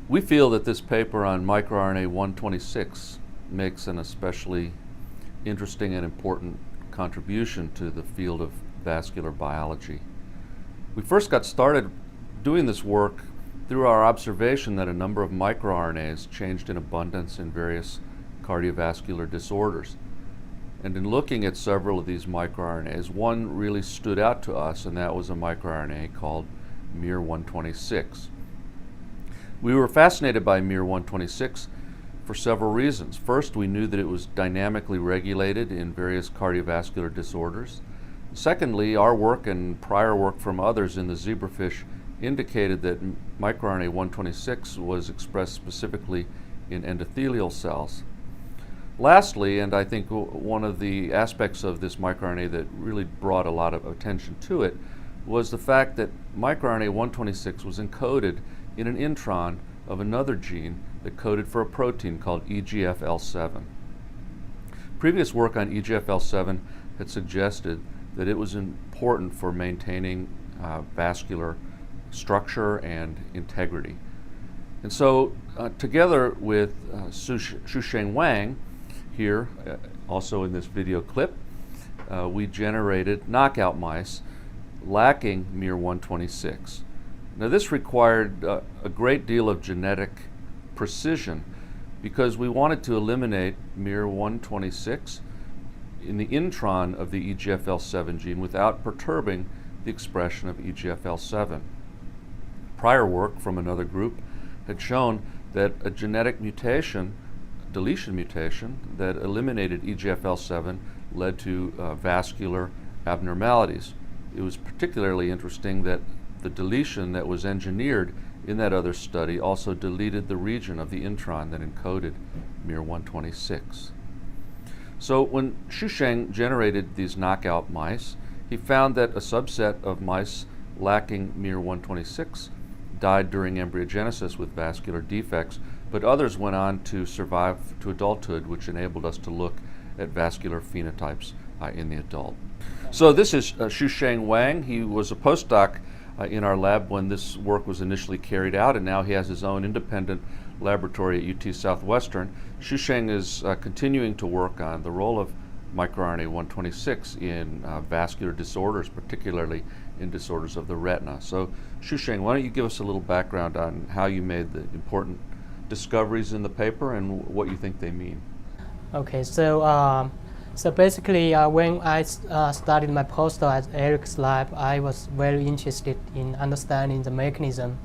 We feel that this paper on microRNA 126 makes an especially interesting and important contribution to the field of vascular biology. We first got started doing this work through our observation that a number of microRNAs changed in abundance in various cardiovascular disorders. And in looking at several of these microRNAs, one really stood out to us, and that was a microRNA called miR-126. We were fascinated by miR-126 for several reasons. First, we knew that it was dynamically regulated in various cardiovascular disorders. Secondly, our work and prior work from others in the zebrafish indicated that microRNA 126 was expressed specifically in endothelial cells. Lastly, and I think one of the aspects of this microRNA that really brought a lot of attention to it, was the fact that microRNA 126 was encoded in an intron of another gene that coded for a protein called EGFL7. Previous work on EGFL7 had suggested that it was important for maintaining vascular structure and integrity. And so together with Xusheng Wang, here also in this video clip, we generated knockout mice lacking miR-126. Now this required a great deal of genetic precision because we wanted to eliminate miR-126 in the intron of the EGFL7 gene without perturbing the expression of EGFL7. Prior work from another group had shown that a genetic mutation, deletion mutation, that eliminated EGFL7 led to vascular abnormalities. It was particularly interesting that the deletion that was engineered in that other study also deleted the region of the intron that encoded miR-126. So when Xusheng generated these knockout mice, he found that a subset of mice lacking miR-126 died during embryogenesis with vascular defects, but others went on to survive to adulthood, which enabled us to look at vascular phenotypes in the adult. So this is Xusheng Wang. He was a postdoc in our lab when this work was initially carried out, and now he has his own independent laboratory at UT Southwestern. Xusheng is continuing to work on the role of microRNA 126 in vascular disorders, particularly in disorders of the retina. So Xusheng, why don't you give us a little background on how you made the important discoveries in the paper and what you think they mean? Okay, so basically, when I started my postdoc at Eric's lab, I was very interested in understanding the mechanism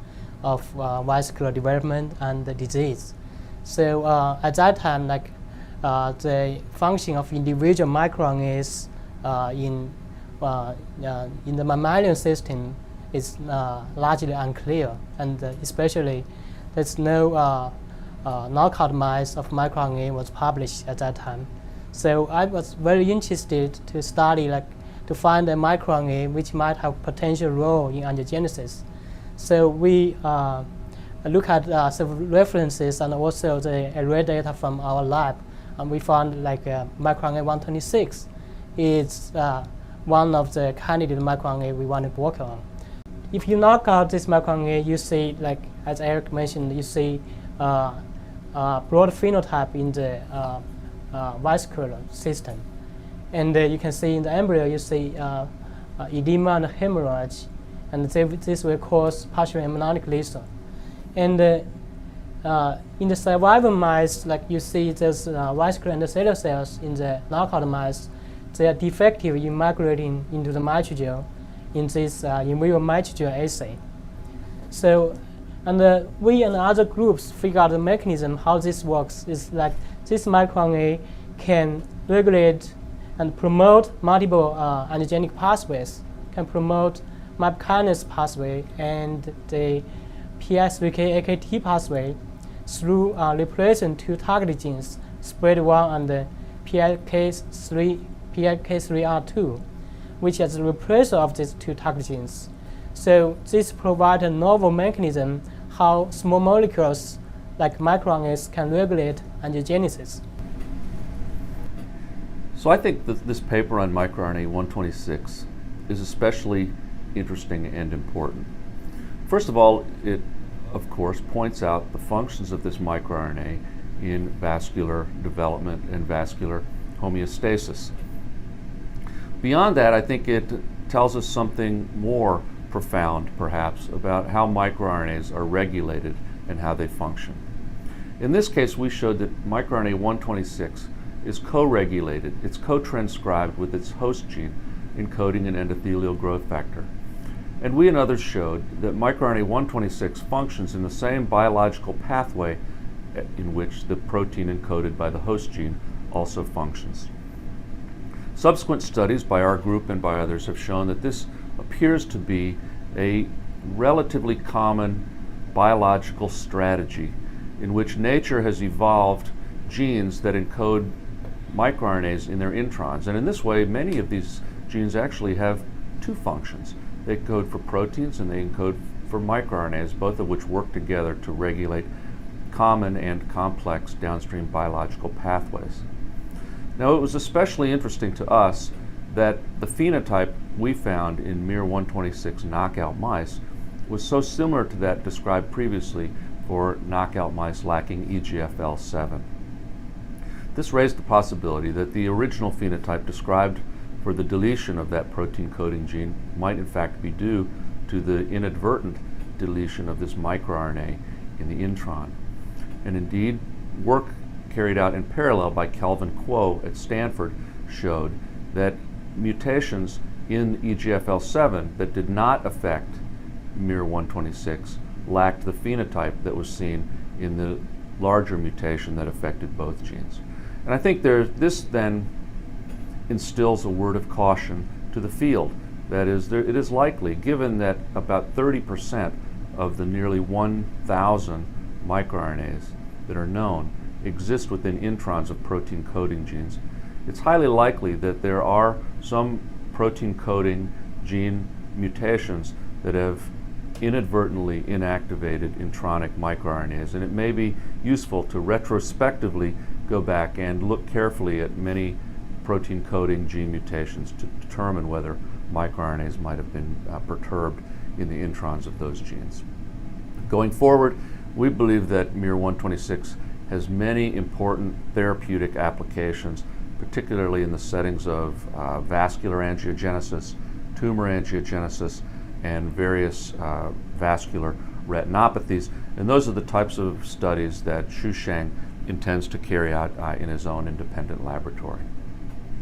of vascular development and the disease. So at that time, the function of individual microRNAs in the mammalian system is largely unclear, and especially there's no knockout mice of microRNA was published at that time. So I was very interested to study, to find a microRNA which might have potential role in angiogenesis. So we look at several references and also the array data from our lab, and we found microRNA 126 is one of the candidate microRNA we want to work on. If you knock out this microRNA, you see, as Eric mentioned, you see broad phenotype in the vascular system. And you can see in the embryo, you see edema and hemorrhage, and this will cause partial amniotic lesion. And in the survivor mice, you see there's vascular endothelial cells in the knockout mice. They are defective in migrating into the mitochondria in this in vivo mitochondrial assay. So, and we and other groups figure out the mechanism how this works. Is this microRNA can regulate and promote multiple angiogenic pathways, can promote MAP kinase pathway and the PI3K-AKT pathway through replacing two target genes, SPRAD1 and the PIK3R2, which is the replacer of these two target genes. So this provides a novel mechanism how small molecules like microRNAs can regulate angiogenesis. So I think that this paper on microRNA 126 is especially interesting and important. First of all, it of course, points out the functions of this microRNA in vascular development and vascular homeostasis. Beyond that, I think it tells us something more profound, perhaps, about how microRNAs are regulated and how they function. In this case, we showed that microRNA 126 is co-regulated, it's co-transcribed with its host gene, encoding an endothelial growth factor. And we and others showed that microRNA 126 functions in the same biological pathway in which the protein encoded by the host gene also functions. Subsequent studies by our group and by others have shown that this appears to be a relatively common biological strategy in which nature has evolved genes that encode microRNAs in their introns. And in this way, many of these genes actually have two functions. They encode for proteins and they encode for microRNAs, both of which work together to regulate common and complex downstream biological pathways. Now, it was especially interesting to us that the phenotype we found in miR-126 knockout mice was so similar to that described previously for knockout mice lacking EGFL7. This raised the possibility that the original phenotype described for the deletion of that protein coding gene might in fact be due to the inadvertent deletion of this microRNA in the intron. And indeed, work carried out in parallel by Kelvin Kuo at Stanford showed that mutations in EGFL7 that did not affect miR-126 lacked the phenotype that was seen in the larger mutation that affected both genes. And I think this then instills a word of caution to the field. That is, it is likely, given that about 30% of the nearly 1,000 microRNAs that are known exist within introns of protein coding genes, it's highly likely that there are some protein coding gene mutations that have inadvertently inactivated intronic microRNAs, and it may be useful to retrospectively go back and look carefully at many protein coding gene mutations to determine whether microRNAs might have been perturbed in the introns of those genes. Going forward, we believe that miR-126 has many important therapeutic applications, particularly in the settings of vascular angiogenesis, tumor angiogenesis, and various vascular retinopathies. And those are the types of studies that Shusheng intends to carry out in his own independent laboratory.